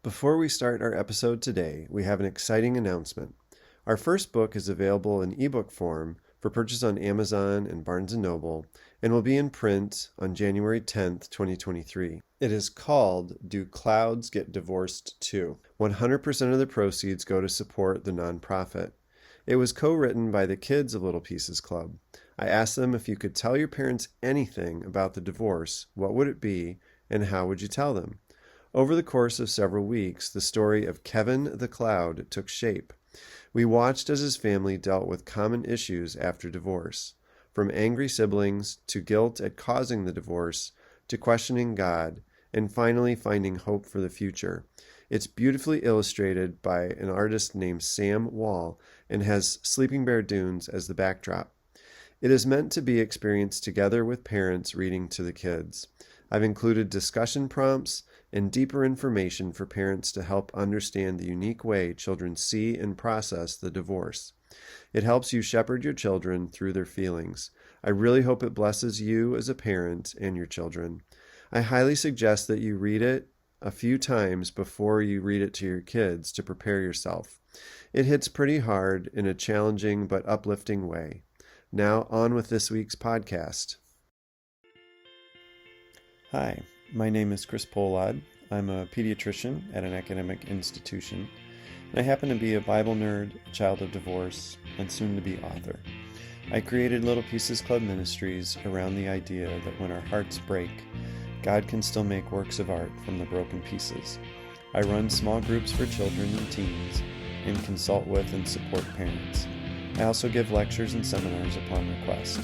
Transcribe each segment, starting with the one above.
Before we start our episode today, we have an exciting announcement. Our first book is available in ebook form for purchase on Amazon and Barnes & Noble and will be in print on January 10th, 2023. It is called Do Clouds Get Divorced Too? 100% of the proceeds go to support the nonprofit. It was co-written by the kids of Little Pieces Club. I asked them if you could tell your parents anything about the divorce, what would it be, and how would you tell them? Over the course of several weeks, the story of Kevin the Cloud took shape. We watched as his family dealt with common issues after divorce, from angry siblings to guilt at causing the divorce to questioning God, and finally finding hope for the future. It's beautifully illustrated by an artist named Sam Wall and has Sleeping Bear Dunes as the backdrop. It is meant to be experienced together with parents reading to the kids. I've included discussion prompts and deeper information for parents to help understand the unique way children see and process the divorce. It helps you shepherd your children through their feelings. I really hope it blesses you as a parent and your children. I highly suggest that you read it a few times before you read it to your kids to prepare yourself. It hits pretty hard in a challenging but uplifting way. Now on with this week's podcast. Hi, my name is Chris Polad. I'm a pediatrician at an academic institution, and I happen to be a Bible nerd, a child of divorce, and soon-to-be author. I created Little Pieces Club Ministries around the idea that when our hearts break, God can still make works of art from the broken pieces. I run small groups for children and teens and consult with and support parents. I also give lectures and seminars upon request.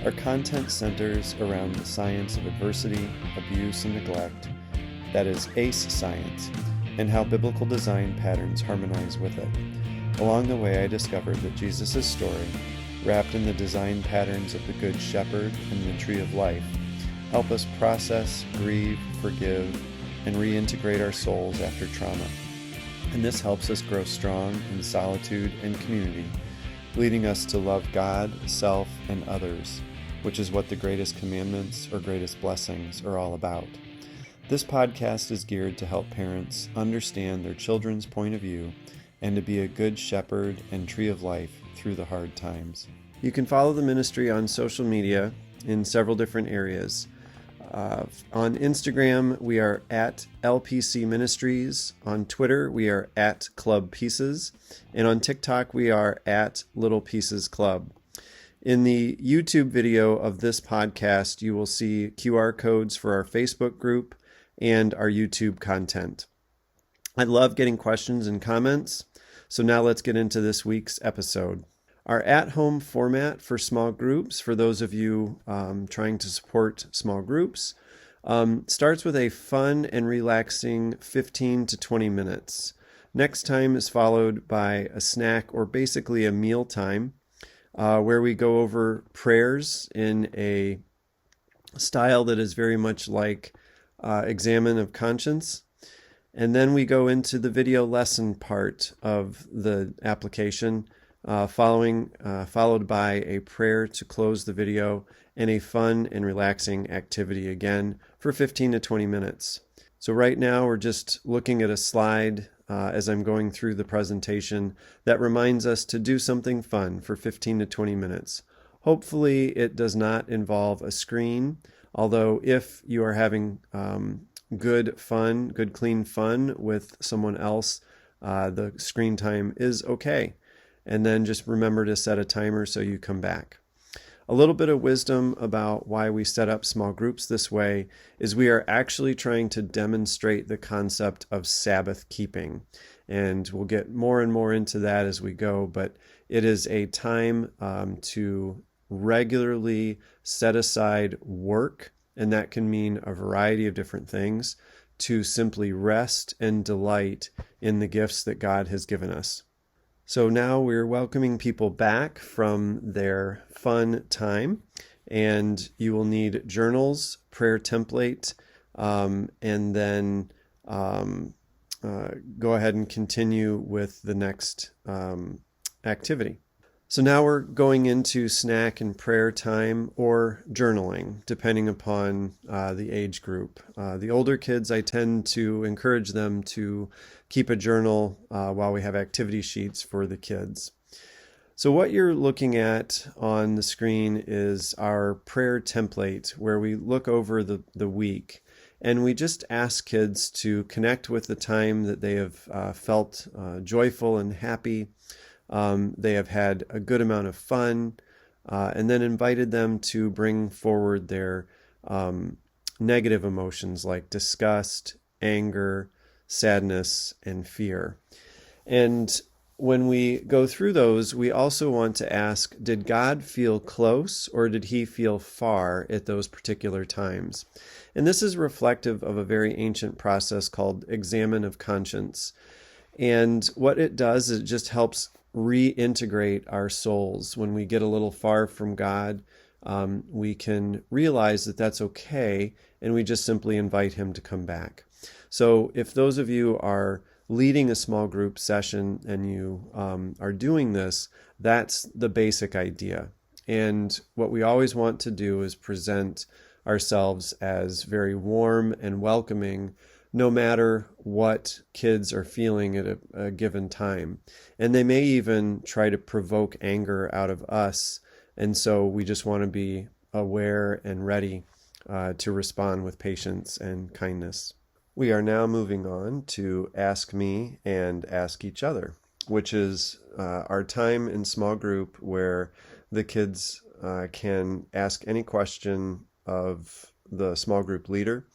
Our content centers around the science of adversity, abuse, and neglect, that is ACE science, and how biblical design patterns harmonize with it. Along the way, I discovered that Jesus' story, wrapped in the design patterns of the Good Shepherd and the Tree of Life, help us process, grieve, forgive, and reintegrate our souls after trauma. And this helps us grow strong in solitude and community, leading us to love God, self, and others, which is what the greatest commandments or greatest blessings are all about. This podcast is geared to help parents understand their children's point of view and to be a good shepherd and tree of life through the hard times. You can follow the ministry on social media in several different areas. On Instagram, we are at LPC Ministries. On Twitter, we are at Club Pieces. And on TikTok, we are at Little Pieces Club. In the YouTube video of this podcast, you will see QR codes for our Facebook group and our YouTube content. I love getting questions and comments, so now let's get into this week's episode. Our at-home format for small groups, for those of you trying to support small groups, starts with a fun and relaxing 15 to 20 minutes. Next time is followed by a snack or basically a meal time, where we go over prayers in a style that is very much like examine of conscience. And then we go into the video lesson part of the application, followed by a prayer to close the video and a fun and relaxing activity again for 15 to 20 minutes. So right now we're just looking at a slide as I'm going through the presentation that reminds us to do something fun for 15 to 20 minutes. Hopefully it does not involve a screen, although if you are having good clean fun with someone else, the screen time is okay. And then just remember to set a timer so you come back. A little bit of wisdom about why we set up small groups this way is we are actually trying to demonstrate the concept of Sabbath keeping. And we'll get more and more into that as we go, but it is a time to regularly set aside work, and that can mean a variety of different things, to simply rest and delight in the gifts that God has given us. So now we're welcoming people back from their fun time, and you will need journals, prayer template, and then go ahead and continue with the next activity. So now we're going into snack and prayer time or journaling, depending upon the age group. The older kids, I tend to encourage them to keep a journal while we have activity sheets for the kids. So what you're looking at on the screen is our prayer template where we look over the week and we just ask kids to connect with the time that they have felt joyful and happy. They have had a good amount of fun, and then invited them to bring forward their negative emotions like disgust, anger, sadness, and fear. And when we go through those, we also want to ask, did God feel close or did he feel far at those particular times? And this is reflective of a very ancient process called examen of conscience. And what it does is it just helps reintegrate our souls. When we get a little far from God, we can realize that that's okay, and we just simply invite him to come back. So if those of you are leading a small group session and you are doing this, that's the basic idea. And what we always want to do is present ourselves as very warm and welcoming, no matter what kids are feeling at a given time. And they may even try to provoke anger out of us. And so we just want to be aware and ready to respond with patience and kindness. We are now moving on to Ask Me and Ask Each Other, which is our time in small group where the kids can ask any question of the small group leader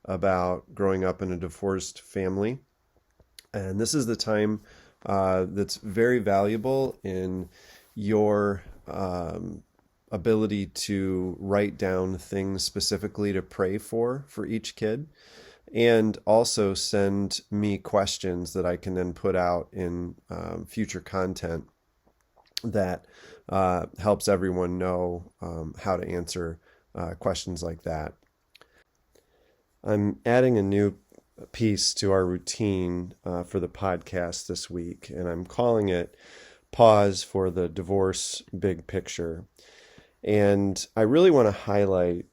about growing up in a divorced family. And this is the time that's very valuable in your ability to write down things specifically to pray for each kid, and also send me questions that I can then put out in future content that helps everyone know how to answer questions like that. I'm adding a new piece to our routine for the podcast this week, and I'm calling it Pause for the Divorce Big Picture. And I really want to highlight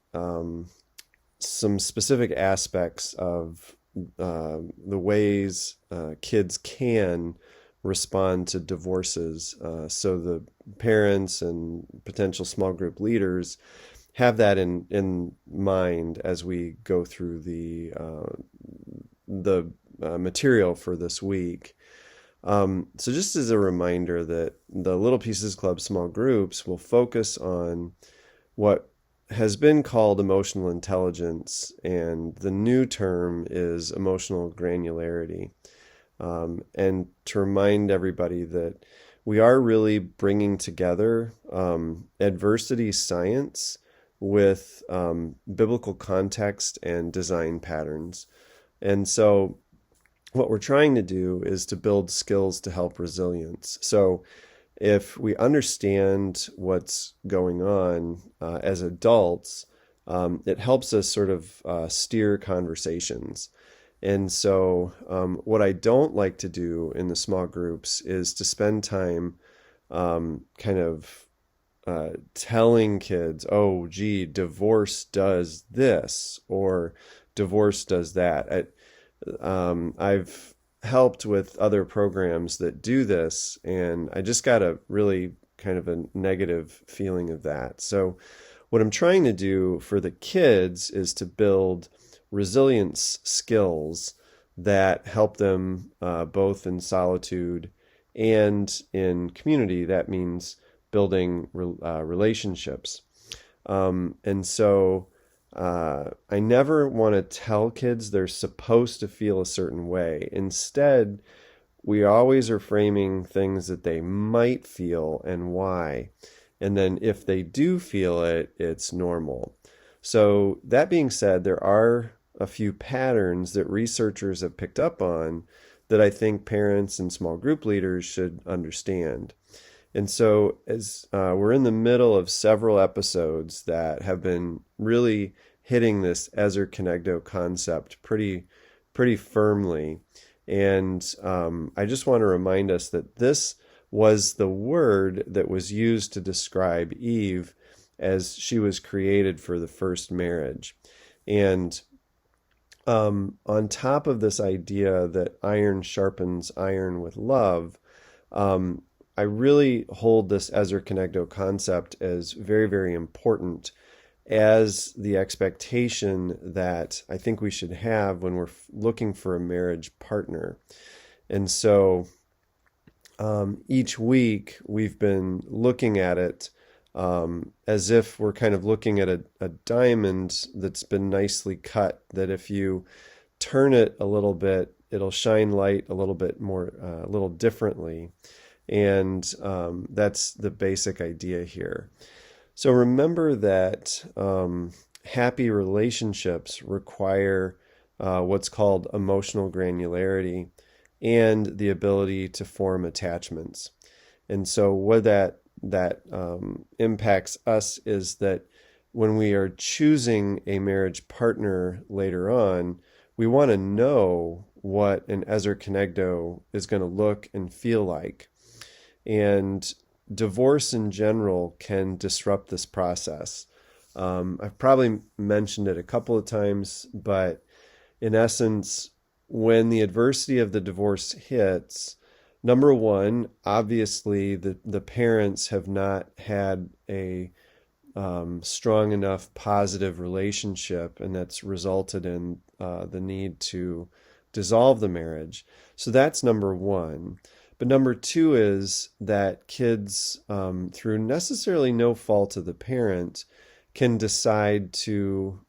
some specific aspects of the ways kids can respond to divorces, so the parents and potential small group leaders have that in mind as we go through the material for this week. So just as a reminder that the Little Pieces Club small groups will focus on what has been called emotional intelligence, and the new term is emotional granularity. And to remind everybody that we are really bringing together adversity science with biblical context and design patterns. And so what we're trying to do is to build skills to help resilience. So if we understand what's going on as adults, it helps us sort of steer conversations. And so what I don't like to do in the small groups is to spend time kind of telling kids, oh, gee, divorce does this or divorce does that. I've helped with other programs that do this, and I just got a really kind of a negative feeling of that. So what I'm trying to do for the kids is to build resilience skills that help them both in solitude and in community. That means building relationships. And so I never want to tell kids they're supposed to feel a certain way. Instead, we always are framing things that they might feel and why. And then if they do feel it, it's normal. So that being said, there are a few patterns that researchers have picked up on that I think parents and small group leaders should understand. And so as we're in the middle of several episodes that have been really hitting this Ezer Kenegdo concept pretty firmly. And I just want to remind us that this was the word that was used to describe Eve as she was created for the first marriage. And on top of this idea that iron sharpens iron with love, I really hold this Ezer Kenegdo concept as very, very important as the expectation that I think we should have when we're looking for a marriage partner. And so each week we've been looking at it as if we're kind of looking at a diamond that's been nicely cut, that if you turn it a little bit, it'll shine light a little bit more, a little differently. And that's the basic idea here. So remember that happy relationships require what's called emotional granularity and the ability to form attachments. And so what that impacts us is that when we are choosing a marriage partner later on, we want to know what an Ezer Kenegdo is going to look and feel like. And divorce in general can disrupt this process. I've probably mentioned it a couple of times, but in essence, when the adversity of the divorce hits, number one, obviously the parents have not had a strong enough positive relationship, and that's resulted in the need to dissolve the marriage. So that's number one. But number two is that kids, through necessarily no fault of the parent, can decide to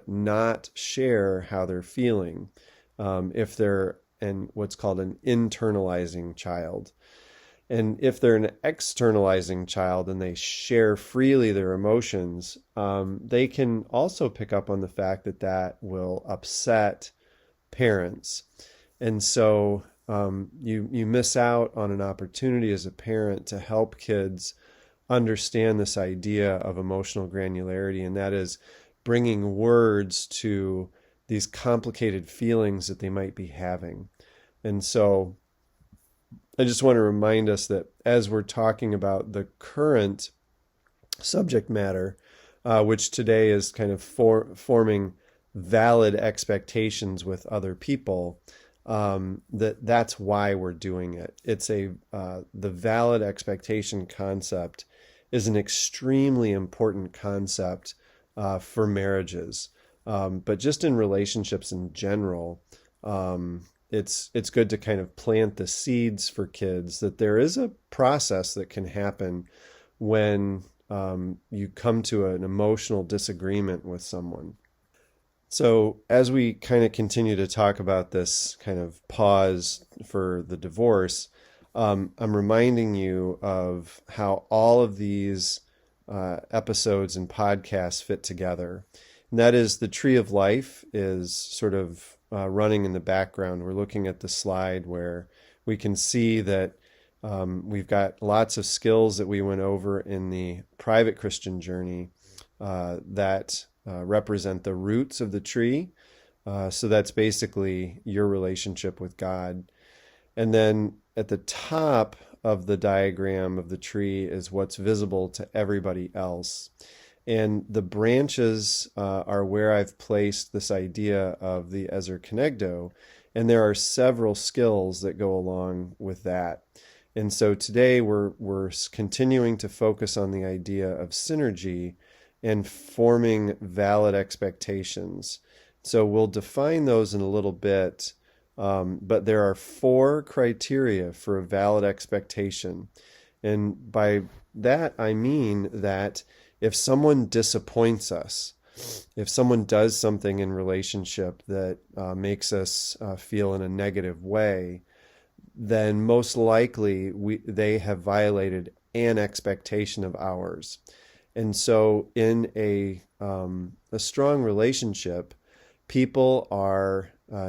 not share how they're feeling if they're what's called an internalizing child. And if they're an externalizing child and they share freely their emotions, they can also pick up on the fact that that will upset parents. And so you miss out on an opportunity as a parent to help kids understand this idea of emotional granularity, and that is bringing words to these complicated feelings that they might be having. And so I just want to remind us that as we're talking about the current subject matter, which today is kind of forming valid expectations with other people, that's why we're doing it. It's the valid expectation concept is an extremely important concept for marriages, but just in relationships in general. It's good to kind of plant the seeds for kids that there is a process that can happen when you come to an emotional disagreement with someone. So as we kind of continue to talk about this kind of pause for the divorce, I'm reminding you of how all of these episodes and podcasts fit together. And that is, the tree of life is sort of running in the background. We're looking at the slide where we can see that we've got lots of skills that we went over in the private Christian journey that represent the roots of the tree. So that's basically your relationship with God. And then at the top of the diagram of the tree is what's visible to everybody else. And the branches are where I've placed this idea of the Ezer Kenegdo, and there are several skills that go along with that. And so today we're continuing to focus on the idea of synergy and forming valid expectations. So we'll define those in a little bit, but there are 4 criteria for a valid expectation. And by that I mean that if someone disappoints us, if someone does something in relationship that makes us feel in a negative way, then most likely they have violated an expectation of ours. And so in a strong relationship, people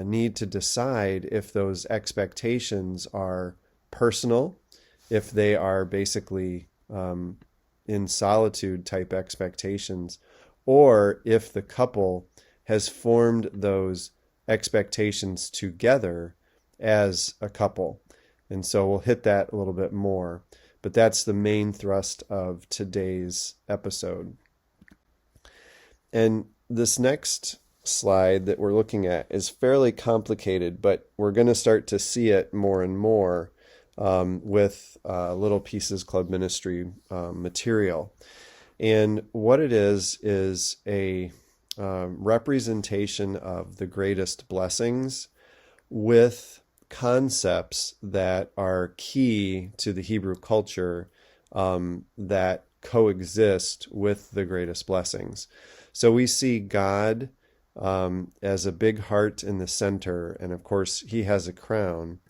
need to decide if those expectations are personal, if they are basically in solitude type expectations, or if the couple has formed those expectations together as a couple. And so we'll hit that a little bit more. But that's the main thrust of today's episode. And this next slide that we're looking at is fairly complicated, but we're going to start to see it more and more with Little Pieces Club Ministry material. And what it is a representation of the greatest blessings with concepts that are key to the Hebrew culture that coexist with the greatest blessings. So we see God as a big heart in the center, and of course he has a crown.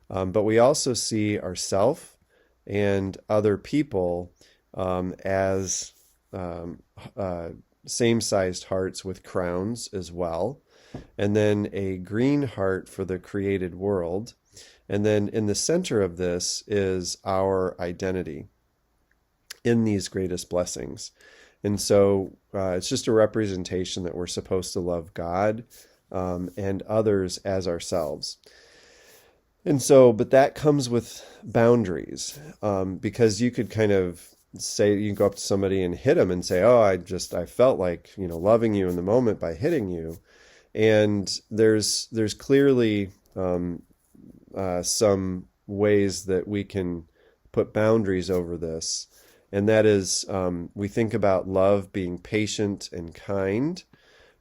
But we also see ourself and other people as same-sized hearts with crowns as well. And then a green heart for the created world. And then in the center of this is our identity in these greatest blessings. And so it's just a representation that we're supposed to love God and others as ourselves. And so, but that comes with boundaries, because you could kind of say, you can go up to somebody and hit them and say, oh, I felt like, loving you in the moment by hitting you. And there's clearly some ways that we can put boundaries over this. And that is, we think about love being patient and kind.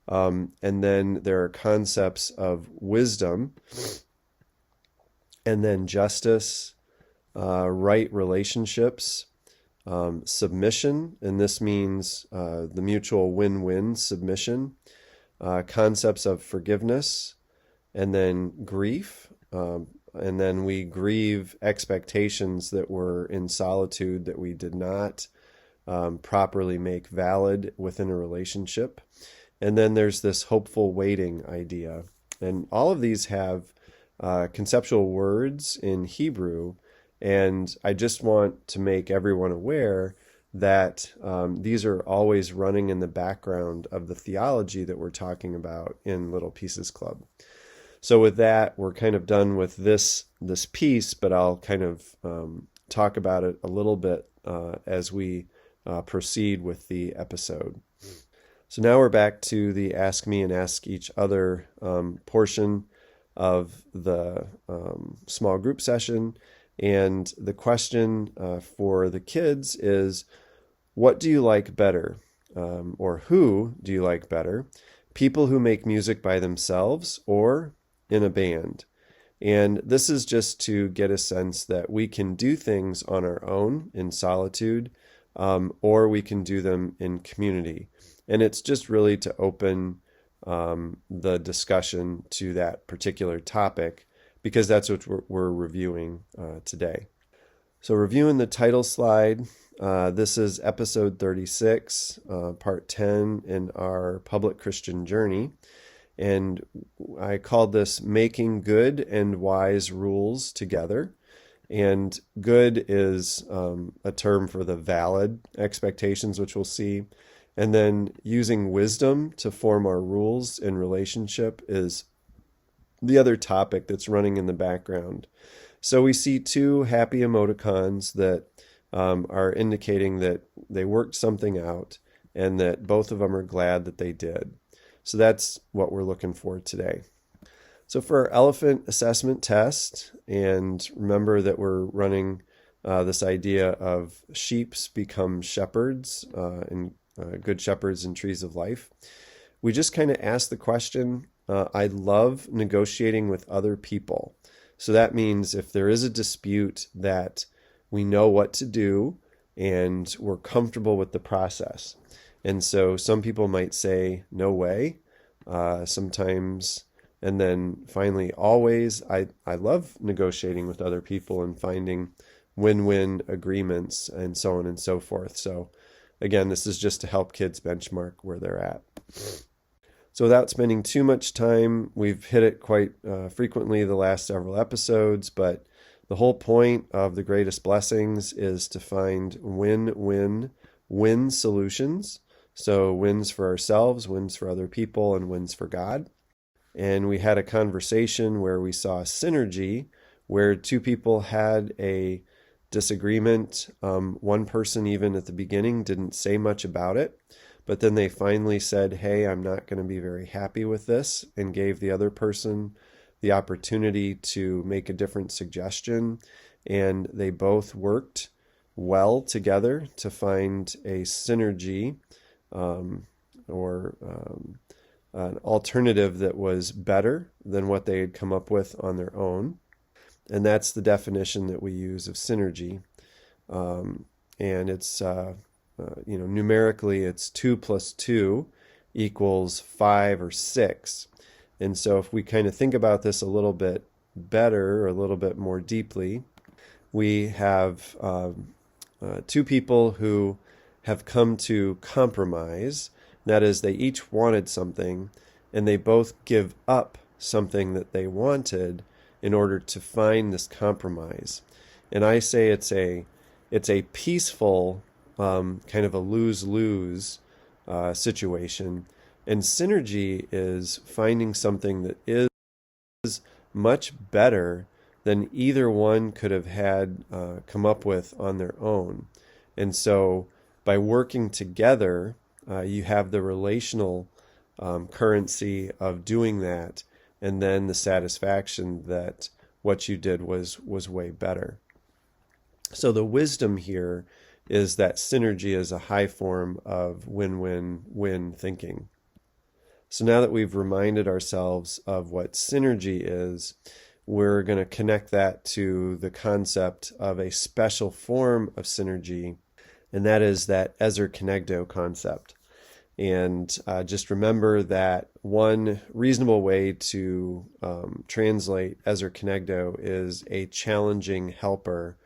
And then there are concepts of wisdom, and then justice, right relationships, submission, and this means the mutual win-win submission, concepts of forgiveness, and then grief. And then we grieve expectations that were in solitude that we did not properly make valid within a relationship. And then there's this hopeful waiting idea. And all of these have conceptual words in Hebrew. And I just want to make everyone aware that these are always running in the background of the theology that we're talking about in Little Pieces Club. So with that, we're kind of done with this piece, but I'll kind of talk about it a little bit as we proceed with the episode. So now we're back to the Ask Me and Ask Each Other portion of the small group session. And the question for the kids is, what do you like better? Or who do you like better? People who make music by themselves or in a band? And this is just to get a sense that we can do things on our own in solitude, or we can do them in community. And it's just really to open the discussion to that particular topic, because that's what we're reviewing today. So reviewing the title slide, this is episode 36, part 10 in our public Christian journey. And I called this Making Good and Wise Rules Together. And good is a term for the valid expectations, which we'll see. And then using wisdom to form our rules in relationship is the other topic that's running in the background. So we see two happy emoticons that are indicating that they worked something out and that both of them are glad that they did. So that's what we're looking for today. So for our elephant assessment test, and remember that we're running this idea of sheeps become shepherds and good shepherds in trees of life. We just kind of ask the question, I love negotiating with other people. So that means if there is a dispute that we know what to do and we're comfortable with the process. And so some people might say, no way, sometimes, and then finally, always. I love negotiating with other people and finding win-win agreements and so on and so forth. So again, this is just to help kids benchmark where they're at. So without spending too much time, we've hit it quite frequently the last several episodes, but the whole point of the greatest blessings is to find win-win-win solutions. So wins for ourselves, wins for other people, and wins for God. And we had a conversation where we saw synergy, where two people had a disagreement. One person, even at the beginning, didn't say much about it, but then they finally said, hey, I'm not going to be very happy with this, and gave the other person the opportunity to make a different suggestion. And they both worked well together to find a synergy, or an alternative that was better than what they had come up with on their own. And that's the definition that we use of synergy. And it's, numerically, it's 2 plus 2 equals 5 or 6. And so if we kind of think about this a little bit better, or a little bit more deeply, we have two people who have come to compromise. That is, they each wanted something, and they both give up something that they wanted in order to find this compromise. And I say it's a peaceful, kind of a lose-lose situation. And synergy is finding something that is much better than either one could have had come up with on their own. And so by working together, you have the relational currency of doing that, and then the satisfaction that what you did was way better. So the wisdom here is that synergy is a high form of win-win-win thinking. So now that we've reminded ourselves of what synergy is, we're going to connect that to the concept of a special form of synergy, and that is that Ezer Kenegdo concept. And just remember that one reasonable way to translate Ezer Kenegdo is a challenging helper,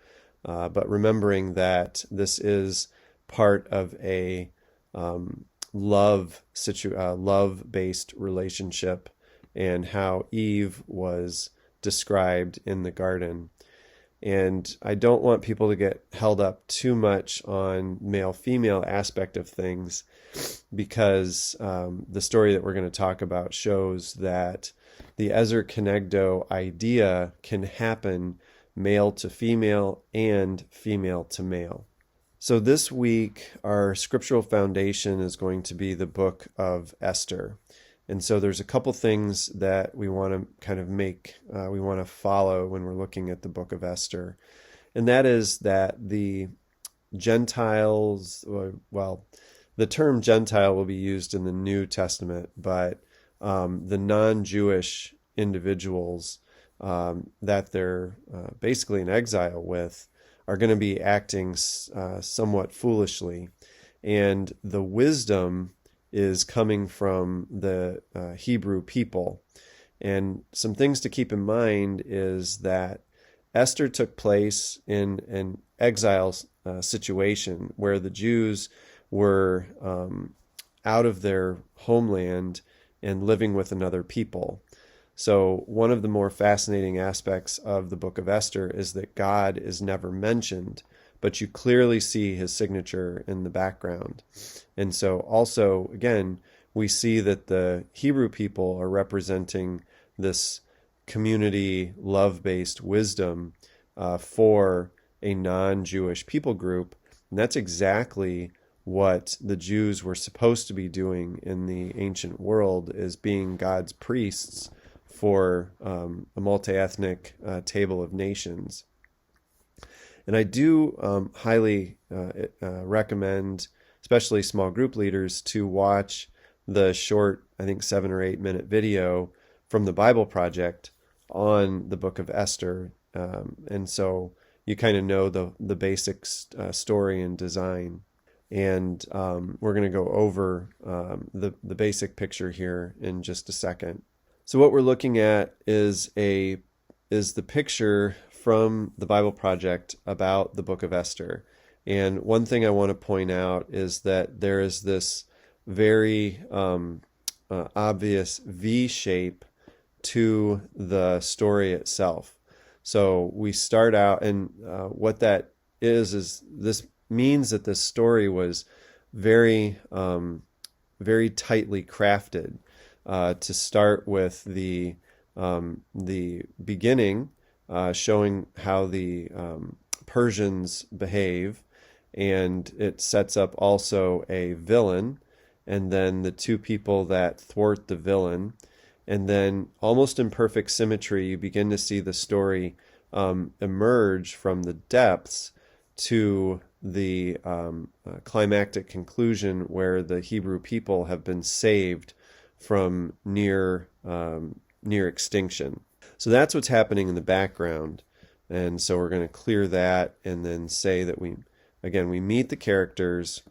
but remembering that this is part of a love-based relationship, and how Eve was described in the garden. And I don't want people to get held up too much on male-female aspect of things, because the story that we're going to talk about shows that the Ezer Kenegdo idea can happen male to female and female to male. So this week, our scriptural foundation is going to be the Book of Esther. And so there's a couple things that we want to kind of we want to follow when we're looking at the Book of Esther. And that is that the Gentiles, well, the term Gentile will be used in the New Testament, but the non-Jewish individuals that they're basically in exile with are going to be acting somewhat foolishly. And the wisdom is coming from the Hebrew people. And some things to keep in mind is that Esther took place in an exile situation where the Jews were out of their homeland and living with another people. So one of the more fascinating aspects of the Book of Esther is that God is never mentioned, but you clearly see his signature in the background. And so also, again, we see that the Hebrew people are representing this community love-based wisdom for a non-Jewish people group. And that's exactly what the Jews were supposed to be doing in the ancient world, is being God's priests for a multi-ethnic table of nations. And I do highly recommend, especially small group leaders, to watch the short, I think 7 or 8 minute video from the Bible Project on the Book of Esther. And so you kind of know the basic story and design. And we're going to go over the basic picture here in just a second. So what we're looking at is the picture from the Bible Project about the Book of Esther. And one thing I want to point out is that there is this very obvious V shape to the story itself. So we start out, and what that is this means that this story was very, very tightly crafted to start with the beginning, showing how the Persians behave, and it sets up also a villain, and then the two people that thwart the villain. And then, almost in perfect symmetry, you begin to see the story emerge from the depths to the climactic conclusion where the Hebrew people have been saved from near extinction. So that's what's happening in the background. And so we're going to clear that and then say that we meet the characters.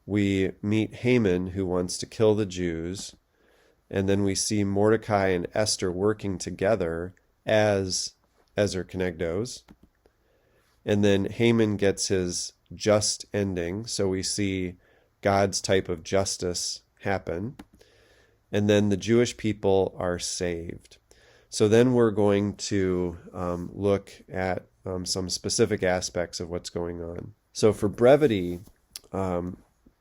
We meet Haman, who wants to kill the Jews. And then we see Mordecai and Esther working together as Ezer Kenegdos. And then Haman gets his just ending. So we see God's type of justice happen. And then the Jewish people are saved. So then we're going to look at some specific aspects of what's going on. So for brevity,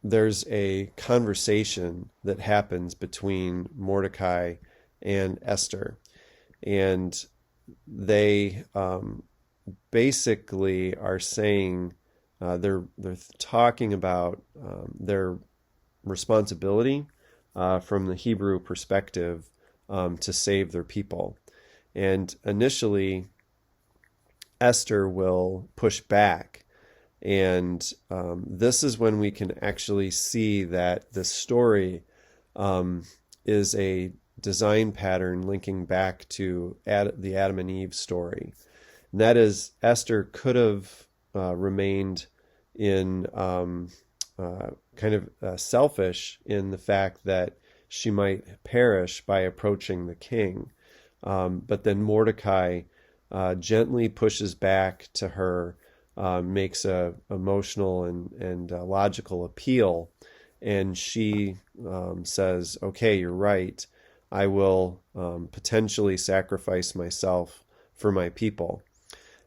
there's a conversation that happens between Mordecai and Esther. And they basically are saying, they're talking about their responsibility from the Hebrew perspective to save their people. And initially, Esther will push back. And this is when we can actually see that the story is a design pattern linking back to the Adam and Eve story. And that is, Esther could have remained in kind of selfish in the fact that she might perish by approaching the king. But then Mordecai gently pushes back to her, makes a emotional and logical appeal, and she says, okay, you're right. I will potentially sacrifice myself for my people.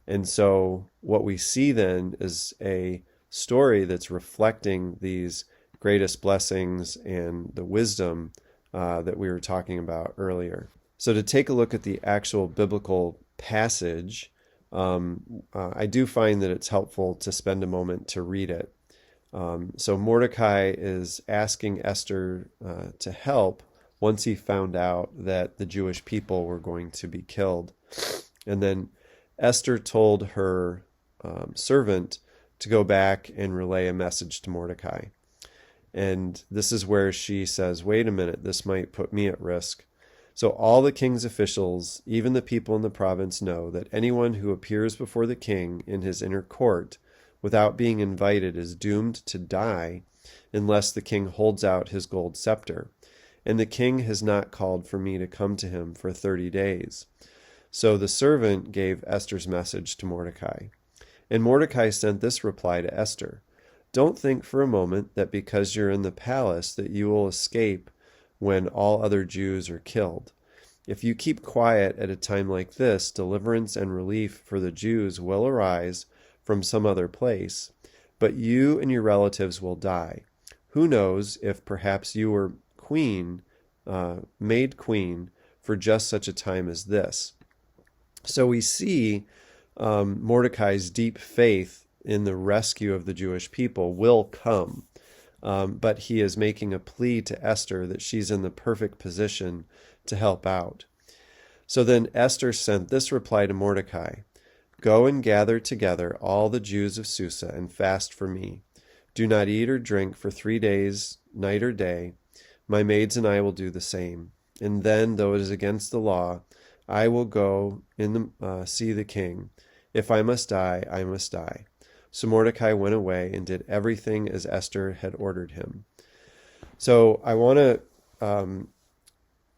And so what we see then is a story that's reflecting these greatest blessings and the wisdom that we were talking about earlier. So to take a look at the actual biblical passage, I do find that it's helpful to spend a moment to read it. So Mordecai is asking Esther to help once he found out that the Jewish people were going to be killed. And then Esther told her servant to go back and relay a message to Mordecai. And this is where she says, wait a minute, this might put me at risk. So all the king's officials, even the people in the province, know that anyone who appears before the king in his inner court without being invited is doomed to die unless the king holds out his gold scepter. And the king has not called for me to come to him for 30 days. So the servant gave Esther's message to Mordecai. And Mordecai sent this reply to Esther: don't think for a moment that because you're in the palace that you will escape when all other Jews are killed. If you keep quiet at a time like this, deliverance and relief for the Jews will arise from some other place, but you and your relatives will die. Who knows if perhaps you were made queen for just such a time as this. So we see Mordecai's deep faith in the rescue of the Jewish people will come. But he is making a plea to Esther that she's in the perfect position to help out. So then Esther sent this reply to Mordecai: go and gather together all the Jews of Susa and fast for me. Do not eat or drink for 3 days, night or day. My maids and I will do the same. And then, though it is against the law, I will go see the king. If I must die, I must die. So Mordecai went away and did everything as Esther had ordered him. So I want to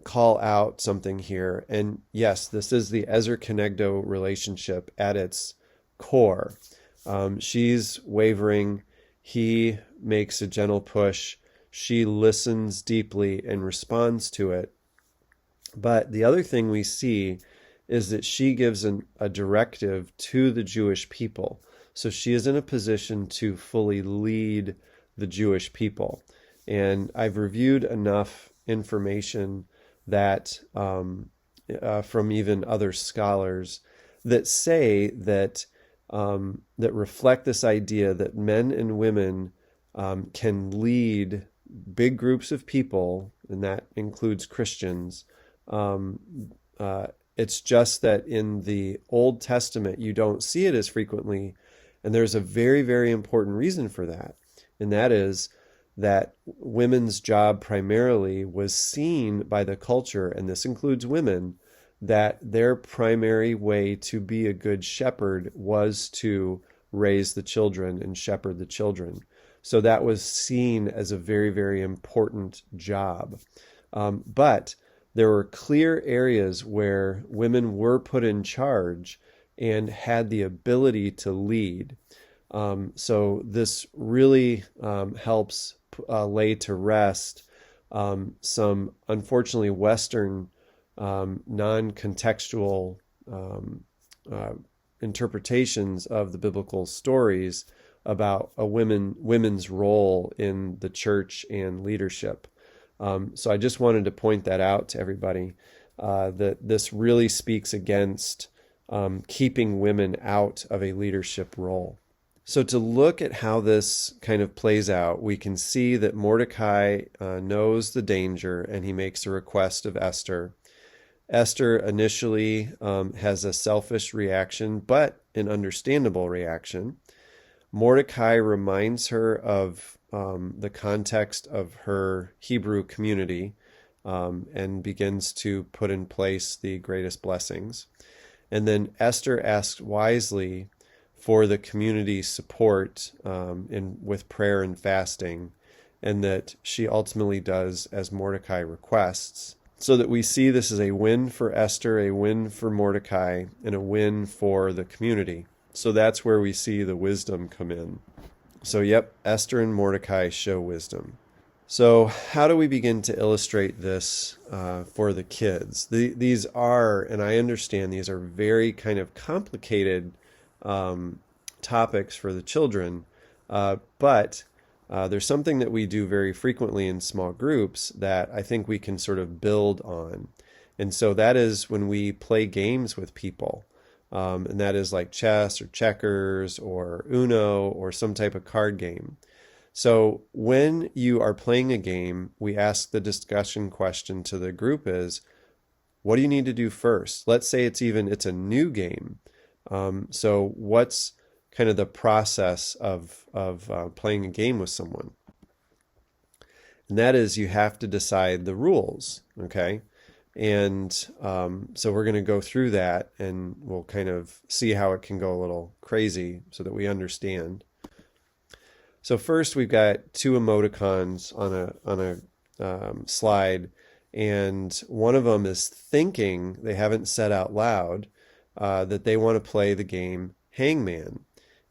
call out something here. And yes, this is the Ezer Kenegdo relationship at its core. She's wavering. He makes a gentle push. She listens deeply and responds to it. But the other thing we see is that she gives a directive to the Jewish people. So she is in a position to fully lead the Jewish people. And I've reviewed enough information that from even other scholars that say that that reflect this idea that men and women can lead big groups of people, and that includes Christians. It's just that in the Old Testament, you don't see it as frequently. And there's a very, very important reason for that. And that is that women's job primarily was seen by the culture, and this includes women, that their primary way to be a good shepherd was to raise the children and shepherd the children. So that was seen as a very, very important job. But there were clear areas where women were put in charge and had the ability to lead. So this really helps lay to rest some, unfortunately, Western non-contextual interpretations of the biblical stories about women's role in the church and leadership. So I just wanted to point that out to everybody, that this really speaks against keeping women out of a leadership role. So to look at how this kind of plays out, we can see that Mordecai knows the danger, and he makes a request of Esther. Esther initially has a selfish reaction, but an understandable reaction. Mordecai reminds her of the context of her Hebrew community and begins to put in place the greatest blessings. And then Esther asks wisely for the community's support with prayer and fasting, and that she ultimately does as Mordecai requests, so that we see this as a win for Esther, a win for Mordecai, and a win for the community. So that's where we see the wisdom come in. So yep, Esther and Mordecai show wisdom. So how do we begin to illustrate this for the kids? These are, and I understand these are very kind of complicated topics for the children, but there's something that we do very frequently in small groups that I think we can sort of build on. And so that is when we play games with people. And that is like chess or checkers or Uno or some type of card game. So when you are playing a game, we ask the discussion question to the group is, what do you need to do first? Let's say it's a new game. So what's kind of the process of playing a game with someone? And that is, you have to decide the rules, okay? And so we're going to go through that, and we'll kind of see how it can go a little crazy so that we understand. So first, we've got two emoticons on a slide, and one of them is thinking, they haven't said out loud, that they want to play the game Hangman.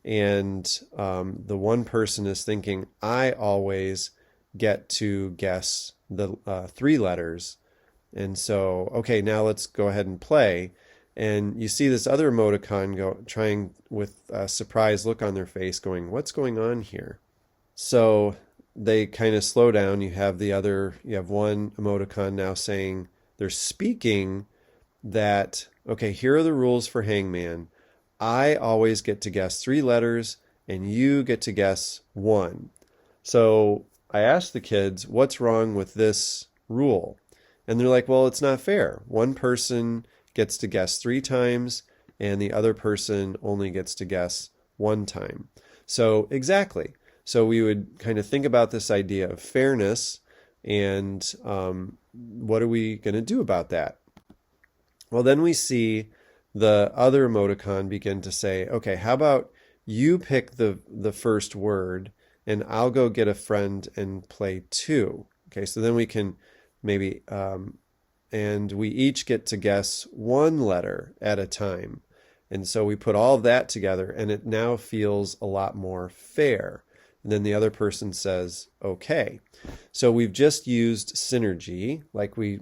And the one person is thinking, I always get to guess the 3 letters. And so, okay, now let's go ahead and play. And you see this other emoticon trying with a surprised look on their face going, what's going on here? So they kind of slow down. You have one emoticon now saying, they're speaking that, okay, here are the rules for Hangman. I always get to guess 3 letters and you get to guess 1. So I asked the kids, what's wrong with this rule? And they're like, well, it's not fair. One person gets to guess 3 times and the other person only gets to guess 1 time. So exactly. So we would kind of think about this idea of fairness, and what are we going to do about that? Well, then we see the other emoticon begin to say, okay, how about you pick the first word and I'll go get a friend and play 2. Okay, so then we can maybe, and we each get to guess 1 letter at a time. And so we put all of that together, and it now feels a lot more fair. And then the other person says, okay. So we've just used synergy, like we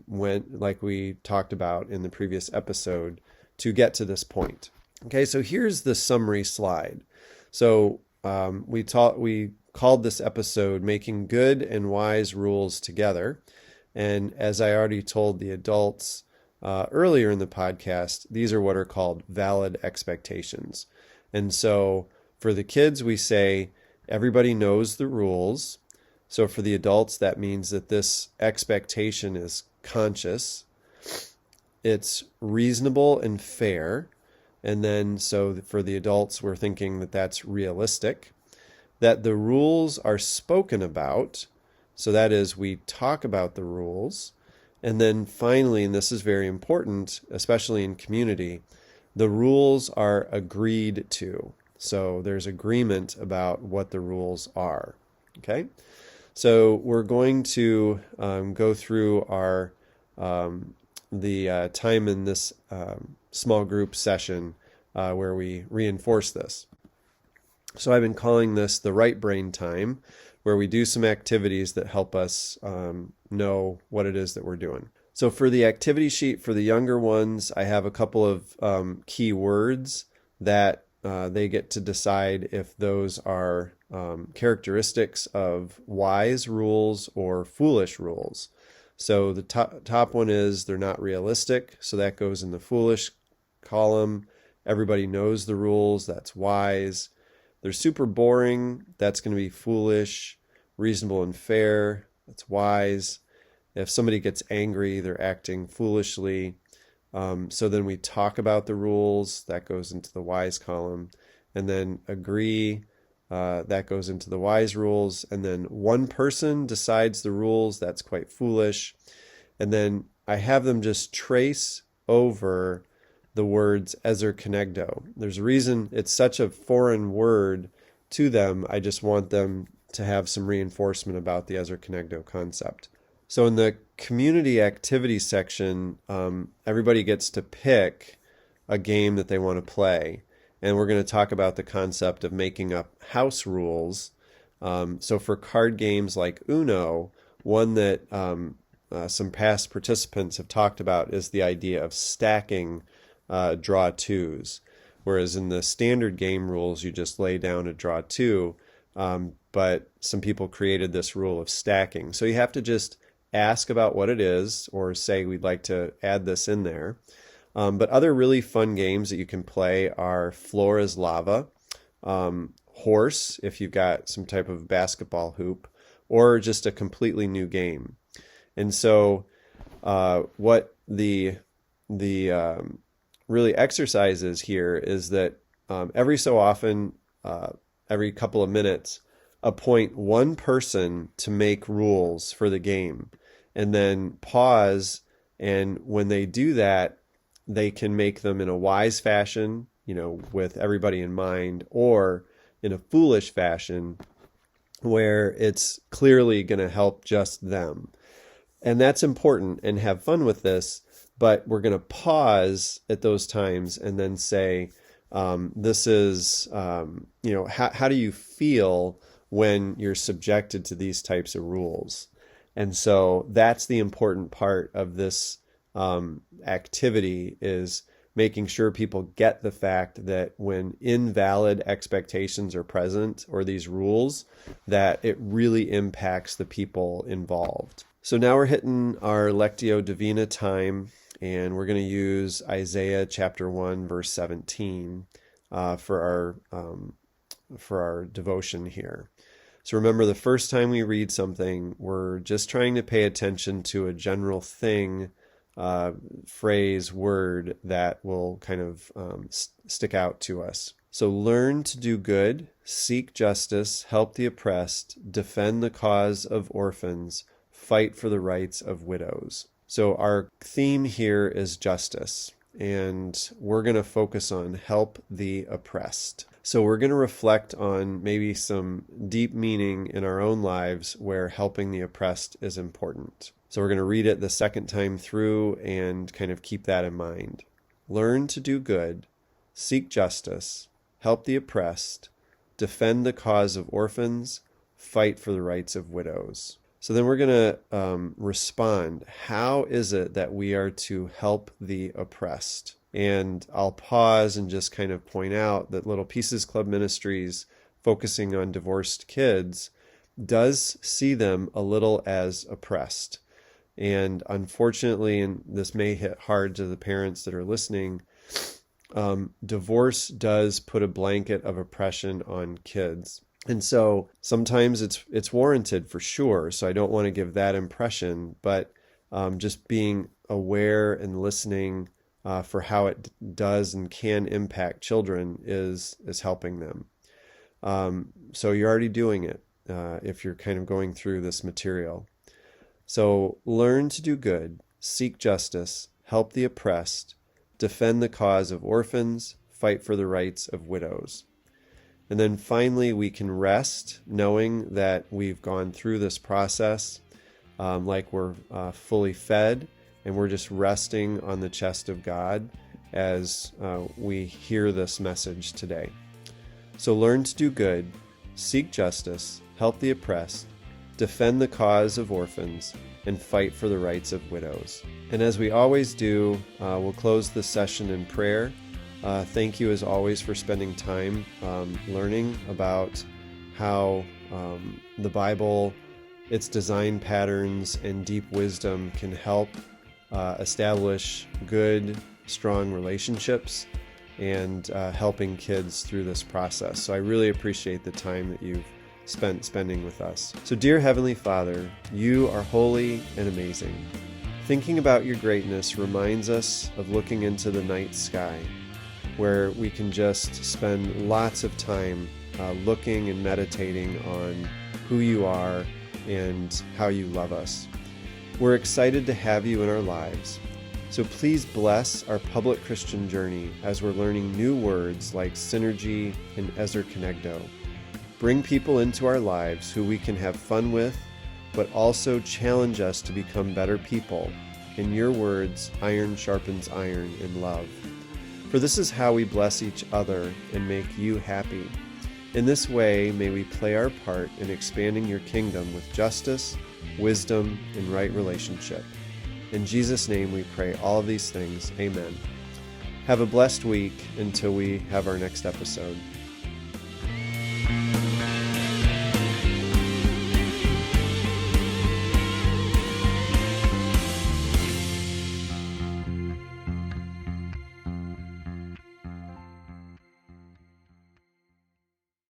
talked about in the previous episode, to get to this point. Okay, so here's the summary slide. So we called this episode Making Good and Wise Rules Together. And as I already told the adults, earlier in the podcast, these are what are called valid expectations. And so for the kids, we say everybody knows the rules. So for the adults, that means that this expectation is conscious, it's reasonable and fair. And then so for the adults, we're thinking that that's realistic, that the rules are spoken about. So that is, we talk about the rules. And then finally, and this is very important, especially in community, the rules are agreed to. So there's agreement about what the rules are. Okay? So we're going to go through our the time in this small group session where we reinforce this. So I've been calling this the right brain time, where we do some activities that help us know what it is that we're doing. So for the activity sheet for the younger ones, I have a couple of key words that they get to decide if those are characteristics of wise rules or foolish rules. So the top one is they're not realistic, so that goes in the foolish column. Everybody knows the rules, that's wise. They're super boring, that's going to be foolish. Reasonable and fair, that's wise. If somebody gets angry, they're acting foolishly. So then we talk about the rules, that goes into the wise column. And then agree, that goes into the wise rules. And then one person decides the rules, that's quite foolish. And then I have them just trace over the words Ezer Kenegdo. There's a reason it's such a foreign word to them. I just want them to have some reinforcement about the Ezer Kenegdo concept. So in the community activity section, everybody gets to pick a game that they want to play. And we're going to talk about the concept of making up house rules. So for card games like Uno, one that some past participants have talked about is the idea of stacking draw twos. Whereas in the standard game rules, you just lay down a draw two. But some people created this rule of stacking. So you have to just ask about what it is or say we'd like to add this in there. But other really fun games that you can play are Floor is Lava, Horse, if you've got some type of basketball hoop, or just a completely new game. And so what the really exercises here is that every so often, every couple of minutes, appoint one person to make rules for the game and then pause. And when they do that, they can make them in a wise fashion, with everybody in mind, or in a foolish fashion where it's clearly going to help just them. And that's important, and have fun with this, but we're going to pause at those times and then say, this is, how do you feel when you're subjected to these types of rules? And so that's the important part of this activity, is making sure people get the fact that when invalid expectations are present, or these rules, that it really impacts the people involved. So now we're hitting our Lectio Divina time, and we're going to use Isaiah chapter 1, verse 17 for our devotion here. So remember, the first time we read something, we're just trying to pay attention to a general thing, phrase, word that will kind of stick out to us. So learn to do good, seek justice, help the oppressed, defend the cause of orphans, fight for the rights of widows. So our theme here is justice, and we're going to focus on help the oppressed. So we're going to reflect on maybe some deep meaning in our own lives where helping the oppressed is important. So we're going to read it the second time through and kind of keep that in mind. Learn to do good, seek justice, help the oppressed, defend the cause of orphans, fight for the rights of widows. So then we're going to respond. How is it that we are to help the oppressed? And I'll pause and just kind of point out that Little Pieces Club Ministries, focusing on divorced kids, does see them a little as oppressed. And unfortunately, and this may hit hard to the parents that are listening, divorce does put a blanket of oppression on kids. And so sometimes it's warranted for sure. So I don't want to give that impression, but just being aware and listening for how it does and can impact children is helping them. So you're already doing it if you're kind of going through this material. So learn to do good, seek justice, help the oppressed, defend the cause of orphans, fight for the rights of widows. And then finally, we can rest knowing that we've gone through this process like we're fully fed, and we're just resting on the chest of God as we hear this message today. So learn to do good, seek justice, help the oppressed, defend the cause of orphans, and fight for the rights of widows. And as we always do, we'll close this session in prayer. Thank you as always for spending time learning about how the Bible, its design patterns and deep wisdom can help establish good, strong relationships and helping kids through this process. So I really appreciate the time that you've spending with us. So dear Heavenly Father, you are holy and amazing. Thinking about your greatness reminds us of looking into the night sky, where we can just spend lots of time looking and meditating on who you are and how you love us. We're excited to have you in our lives. So please bless our public Christian journey as we're learning new words like synergy and Ezer Kenegdo. Bring people into our lives who we can have fun with, but also challenge us to become better people. In your words, iron sharpens iron in love. For this is how we bless each other and make you happy. In this way, may we play our part in expanding your kingdom with justice, wisdom, and right relationship. In Jesus' name we pray all of these things. Amen. Have a blessed week until we have our next episode.